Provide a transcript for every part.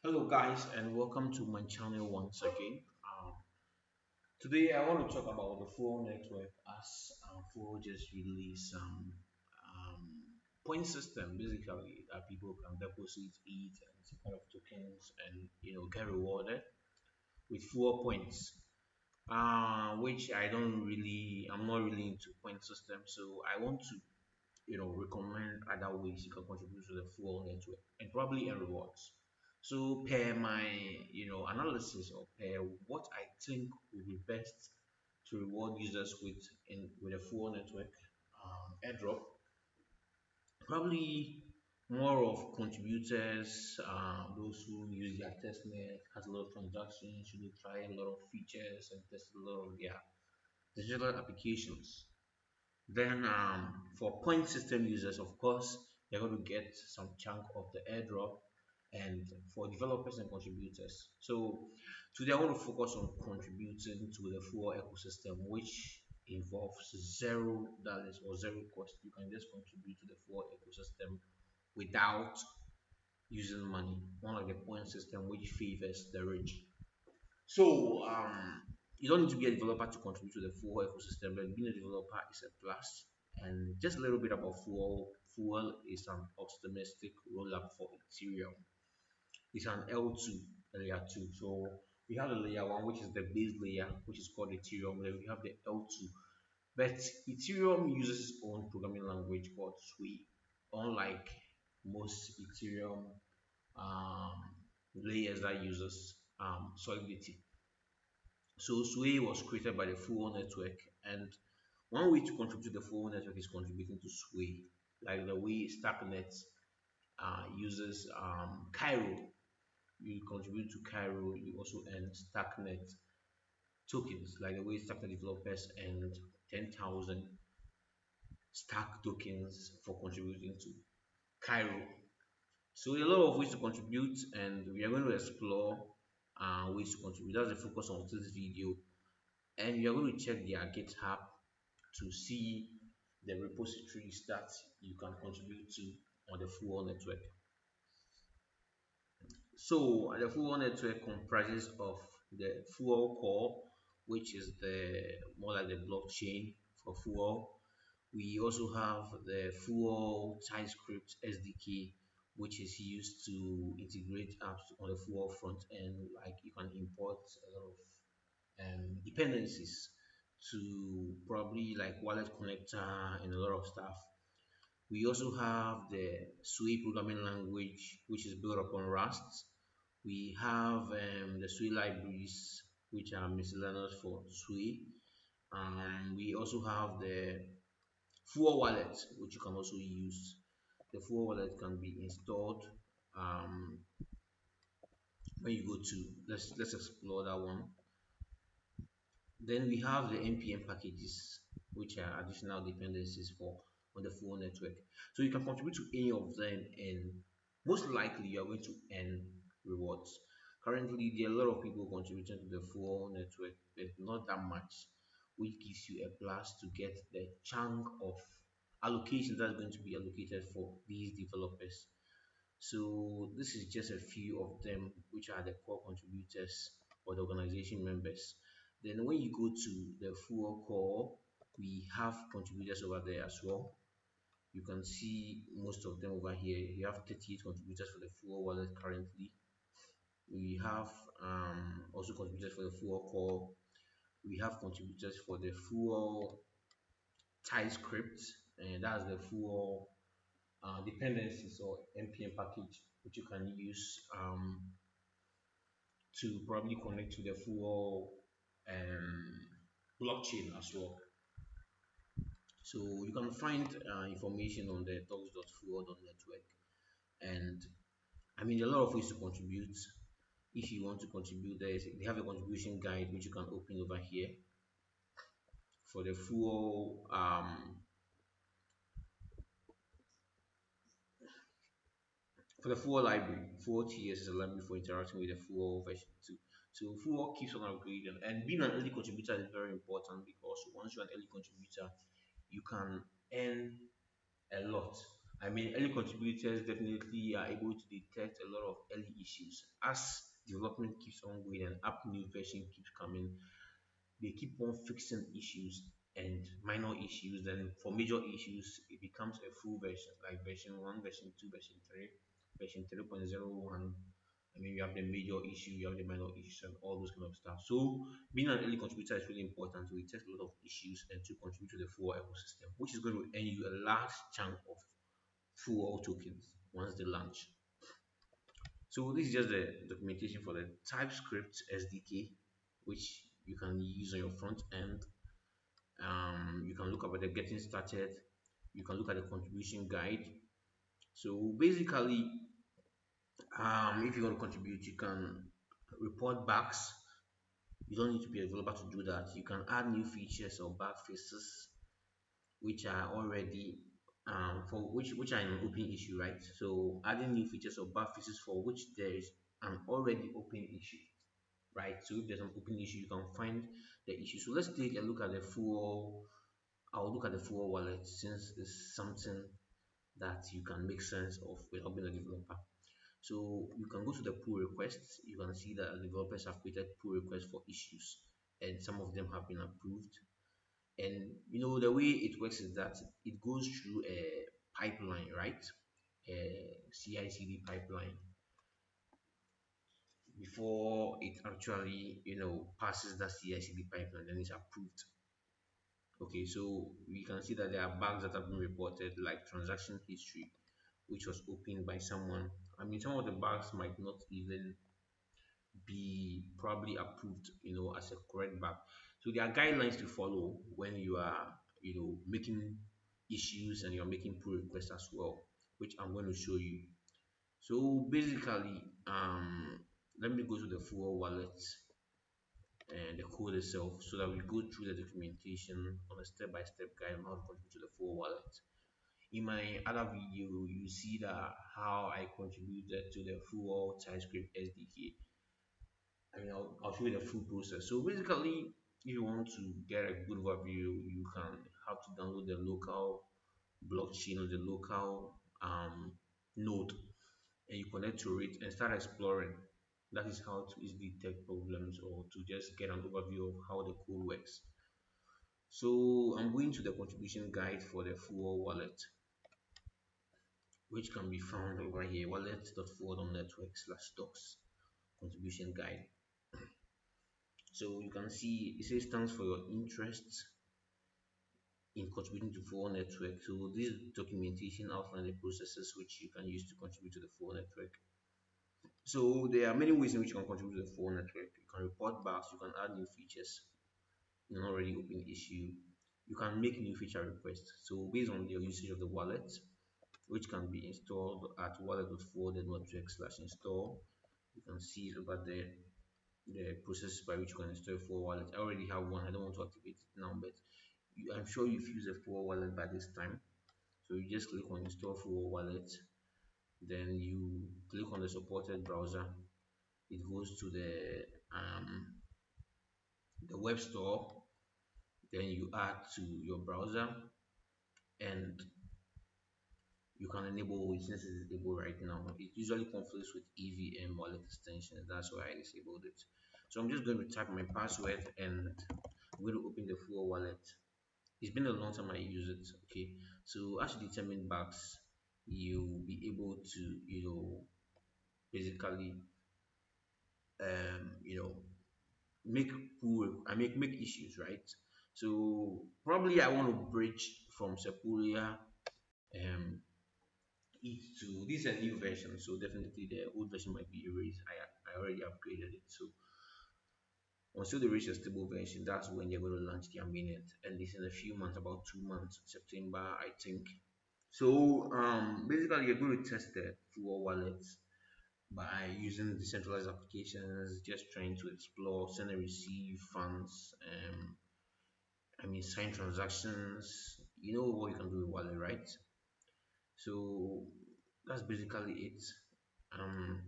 Hello, guys, and welcome to my channel once again. Today, I want to talk about the Flow network as Flow just released some point system basically that people can deposit it and some kind of tokens and get rewarded with Flow points. Which I'm not really into point system, so I want to recommend other ways you can contribute to the full network and probably earn rewards. So per my analysis or per what I think will be best to reward users with a full network airdrop, probably more of contributors, those who use their testnet, has a lot of transactions, try a lot of features and test a lot of their digital applications. Then for point system users, of course, they're going to get some chunk of the airdrop and for developers and contributors. So today I want to focus on contributing to the full ecosystem, which involves $0 or zero cost. You can just contribute to the full ecosystem without using money, unlike the point system which favors the rich. So you don't need to be a developer to contribute to the full ecosystem, but being a developer is a plus. And just a little bit about Fuel. Fuel is an optimistic rollup for Ethereum. It's an L2 layer 2. So we have the layer 1, which is the base layer, which is called Ethereum. Then we have the L2. But Ethereum uses its own programming language called Sui, unlike most Ethereum um, layers that uses Solidity. So Sway was created by the Full Network, and one way to contribute to the Full Network is contributing to Sway, like the way Stacknet uses Cairo. You contribute to Cairo, you also earn Stacknet tokens, like the way Stacknet developers earned 10,000 Stack tokens for contributing to Cairo. So a lot of ways to contribute, and we are going to explore ways to contribute. That's the focus of this video, and you're going to check their GitHub to see the repositories that you can contribute to on the full network. So the full network comprises of the full core, which is the more like the blockchain for full. We also have the full TypeScript SDK, which is used to integrate apps on the full front end. Like you can import a lot of dependencies to probably like wallet connector and a lot of stuff. We also have the Sui programming language, which is built upon Rust. We have the Sui libraries, which are miscellaneous for Sui. We also have the Full wallet, which you can also use. The Full wallet can be installed um, when you go to let's explore that one. Then we have the npm packages, which are additional dependencies for on the full network. So you can contribute to any of them, and most likely you are going to earn rewards. Currently, there are a lot of people contributing to the full network, but not that much, which gives you a plus to get the chunk of allocation that's going to be allocated for these developers. So this is just a few of them, which are the core contributors or the organization members. Then when you go to the full core, we have contributors over there as well. You can see most of them over here. You have 38 contributors for the full wallet currently. We have also contributors for the full core. We have contributors for the full TypeScript, and that's the full dependencies or npm package, which you can use to probably connect to the full blockchain as well. So you can find information on the talks.fuel.network, and I mean there are a lot of ways to contribute. If you want to contribute, they have a contribution guide which you can open over here for the full library. Full TS is a library for interacting with the full version 2. So full keeps on upgrading, and being an early contributor is very important because once you're an early contributor, you can earn a lot. I mean, early contributors definitely are able to detect a lot of early issues. As development keeps on going and app new version keeps coming, they keep on fixing issues and minor issues. Then for major issues, it becomes a full version, like version 1, version 2, version 3, version 3.01. I mean, you have the major issue, you have the minor issues, and all those kind of stuff. So, being an early contributor is really important to detect a lot of issues and to contribute to the full ecosystem, which is going to earn you a large chunk of full tokens once they launch. So, this is just the documentation for the TypeScript SDK, which you can use on your front end. You can look up at the getting started. You can look at the contribution guide. So basically, if you want to contribute, you can report bugs. You don't need to be a developer to do that. You can add new features or bug fixes which are already for which are an open issue, right? So adding new features or bug fixes for which there is an already open issue, right? So if there's an open issue, you can find the issue. So let's take a look at the full. I'll look at the full wallet since it's something that you can make sense of without being a developer. So you can go to the pull requests. You can see that developers have created pull requests for issues, and some of them have been approved. And the way it works is that it goes through a pipeline, right? A CI/CD pipeline before it actually passes that CI/CD pipeline, then it's approved. Okay, so we can see that there are bugs that have been reported, like transaction history, which was opened by someone. I mean, some of the bugs might not even be probably approved, as a correct bug. So there are guidelines to follow when you are, making issues and you're making pull requests as well, which I'm going to show you. So basically, let me go to the full wallet and the code itself so that we go through the documentation on a step-by-step guide on how to contribute to the full wallet. In my other video, you see that how I contributed to the full TypeScript SDK. I mean, I'll show you the full process. So basically, if you want to get a good overview, you can have to download the local blockchain or the local node, and you connect to it and start exploring. That is how to easily detect problems or to just get an overview of how the code works. So I'm going to the contribution guide for the full wallet, which can be found over here, wallet.full.network/docs contribution guide. So you can see it says thanks for your interest in contributing to full network. So this documentation outlines the processes which you can use to contribute to the full network. So there are many ways in which you can contribute to the full network. You can report bugs, you can add new features in an already open issue. You can make new feature requests. So based on your usage of the wallet, which can be installed at wallet.full.network/install. You can see it over there, the process by which you can install full wallet. I already have one. I don't want to activate it now, but I'm sure you've used a full wallet by this time. So you just click on install full wallet, then you click on the supported browser. It goes to the web store, then you add to your browser, and you can enable it since it's disabled right now. It usually conflicts with EVM wallet extensions. That's why I disabled it. So I'm just going to type my password and I'm going to open the full wallet. It's been a long time I use it. Okay, so as you determine bugs, you'll be able to basically you know make make issues, right? So probably I want to bridge from Sequoia um it to this is a new version, so definitely the old version might be erased. I already upgraded it, so until they reach a stable version, that's when they're going to launch their mainnet, and this in a few months, about 2 months, September, I think. So basically, you're going to test the full wallet by using decentralized applications, just trying to explore, send and receive funds, sign transactions. You know what you can do with wallet, right? So that's basically it. Um,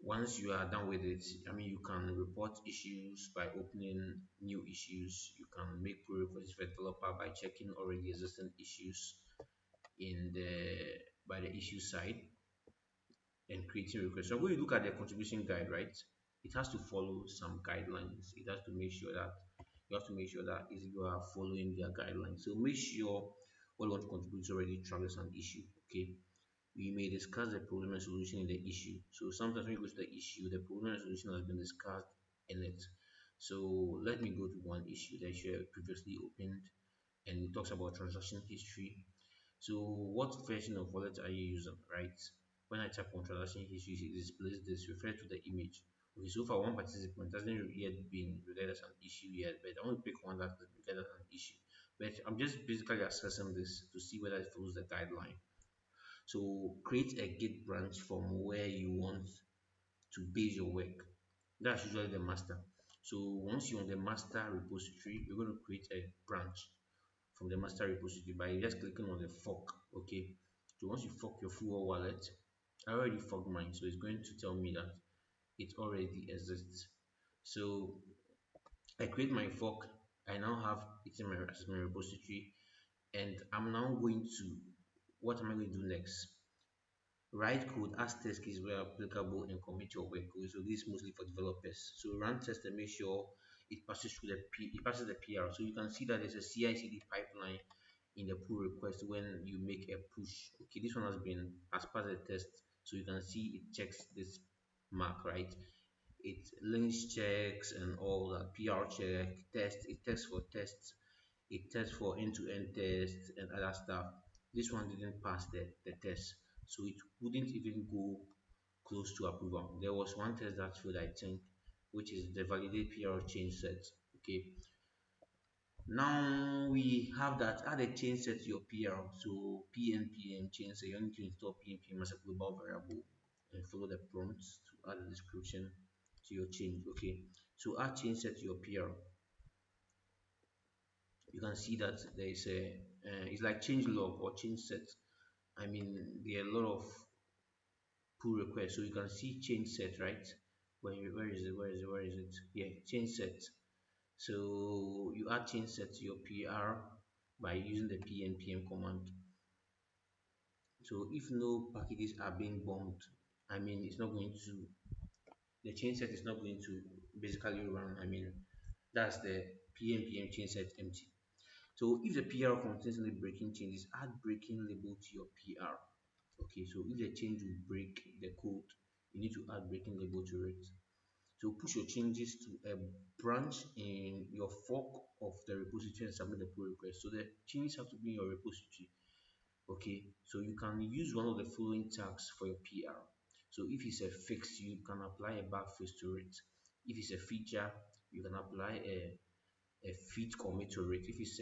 Once you are done with it, you can report issues by opening new issues. You can make pull requests for developer by checking already existing issues in the by the issue side. and creating requests. So when you look at the contribution guide, right, it has to follow some guidelines. It has to make sure that you have to make sure that you are following their guidelines. So make sure what you want to contribute already travels an issue. Okay. We may discuss the problem and solution in the issue. So sometimes when you go to the issue, the problem and solution has been discussed in it. So let me go to one issue that you previously opened, and it talks about transaction history. So what version of wallet are you using, right? When I type on transaction history, it displays this, refer to the image. Okay, so far one participant hasn't yet been regarded as an issue yet, but I want to pick one that is regarded as an issue. But I'm just basically assessing this to see whether it follows the guideline. So create a Git branch from where you want to base your work. That's usually the master. So once you're on the master repository, you're going to create a branch from the master repository by just clicking on the fork. Okay. So once you fork your full wallet, I already forked mine, so it's going to tell me that it already exists. So I create my fork. I now have it in my, as my repository, and I'm now going to, what am I going to do next? Write code as test case where applicable and commit your work code. So this is mostly for developers. So run test and make sure it passes through it passes the PR. So you can see that there's a CI/CD pipeline in the pull request when you make a push. Okay, this one has been as part of the test. So you can see it checks this mark, right? It links checks and all that, PR check, test, it tests for tests, it tests for end-to-end tests and other stuff. This one didn't pass the test, so it wouldn't even go close to approval. There was one test that failed, I think, which is the validate PR change set. Okay, now we have that add a change set to your PR. So pnpm change set, you need to install pnpm as a global variable and follow the prompts to add a description to your change. Okay, so add change set to your PR. You can see that there is a it's like change log or change set. I mean, there are a lot of pull requests, so you can see change set, right? Where is it? Where is it? Yeah, change set. So you add change set to your PR by using the pnpm command. So if no packages are being bombed, I mean, it's not going to, the change set is not going to basically run. I mean, that's the pnpm change set empty. So if the PR contains any breaking changes, add breaking label to your PR. Okay, so if the change will break the code, you need to add breaking label to it. So push your changes to a branch in your fork of the repository and submit the pull request. So the changes have to be in your repository. Okay, so you can use one of the following tags for your PR. So if it's a fix, you can apply a bug fix to it. If it's a feature, you can apply a fit commit to it. If it's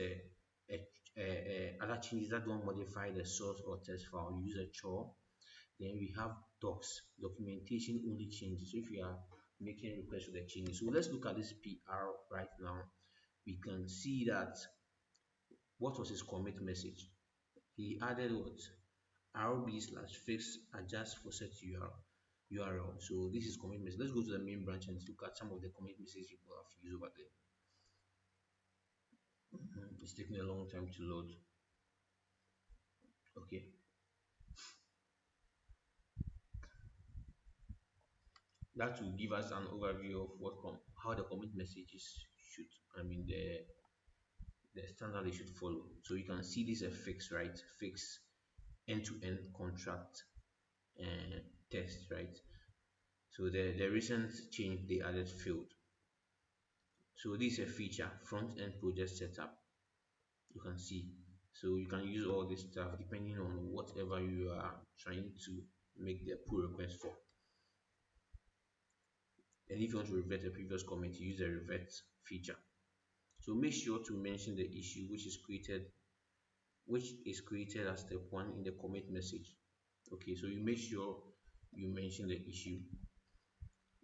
other changes that don't modify the source or test file, use a chore. Then we have docs, documentation only changes. So if you are making requests for the changes, so let's look at this PR right now. We can see that what was his commit message? He added what? RB slash fix adjust for set URL. So this is commit message. Let's go to the main branch and look at some of the commit messages people have used over there. It's taking a long time to load. Okay, that will give us an overview of how the commit messages should, I mean, the standard they should follow. So you can see this a fix, right? Fix end-to-end contract and test, right? So the recent change they added failed. So this is a feature, front-end project setup. You can see. So you can use all this stuff depending on whatever you are trying to make the pull request for. And if you want to revert a previous commit, you use the revert feature. So make sure to mention the issue which is created as step one in the commit message. Okay, so you make sure you mention the issue.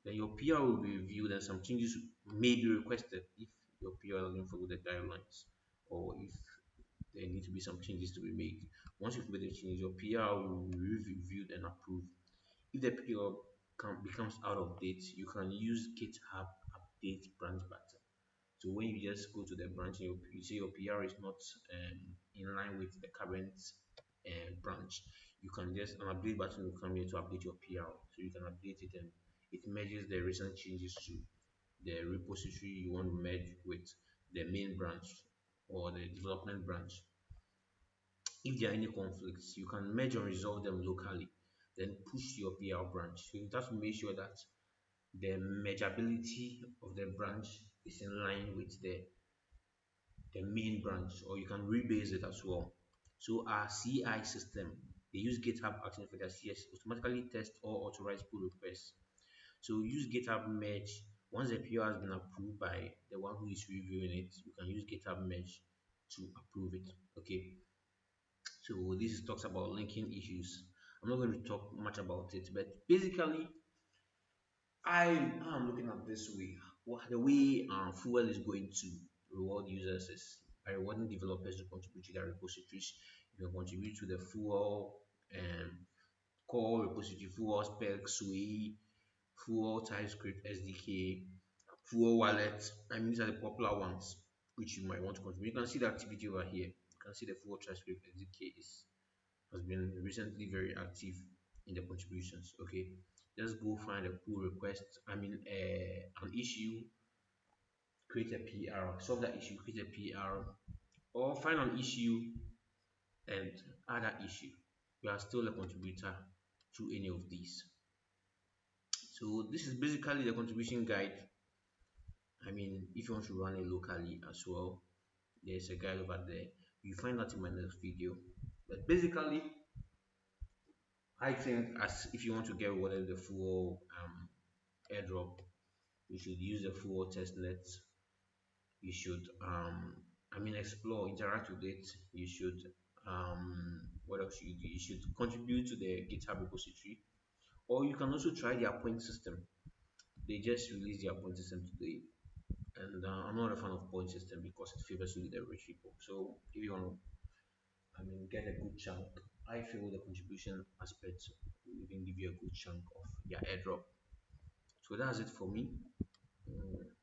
Then your PR will be reviewed and some changes may be requested if your PR doesn't follow the guidelines or if there need to be some changes to be made. Once you've made the change, your PR will be reviewed and approved. If the PR becomes out of date, you can use GitHub update branch button. So when you just go to the branch, you say your PR is not in line with the current branch, you can just an update button will come here to update your PR. So you can update it and it merges the recent changes to the repository you want to merge with the main branch or the development branch. If there are any conflicts, you can merge and resolve them locally, then push to your PR branch. So you have to make sure that the mergeability of the branch is in line with the main branch, or you can rebase it as well. So our CI system, they use GitHub Actions for their CS automatically test all authorized pull requests. So use GitHub merge. Once the PR has been approved by the one who is reviewing it, you can use GitHub merge to approve it. Okay. So this talks about linking issues. I'm not going to talk much about it, but basically, I am looking at this way. The way Fuel is going to reward users is by rewarding developers who contribute to their repositories. You can contribute to the Fuel core repository, Fuel spec, Sway, Fuel TypeScript SDK, Fuel wallet. I mean, these are the popular ones which you might want to contribute. You can see the activity over here. You can see the Fuel TypeScript SDK has been recently very active in the contributions. Okay, just go find a pull request, an issue, create a PR, solve that issue, create a PR, or find an issue and add that issue. You are still a contributor to any of these. So this is basically the contribution guide. If you want to run it locally as well, there's a guide over there. You find that in my next video. But basically, I think as if you want to get rewarded the full airdrop, you should use the full testnet. You should explore, interact with it. You should what else should you do? You should contribute to the GitHub repository, or you can also try their point system. They just released their point system today, and I'm not a fan of point system because it favors only the rich people. So if you want to get a good chunk. I feel the contribution aspect will even give you a good chunk of your airdrop. So that's it for me.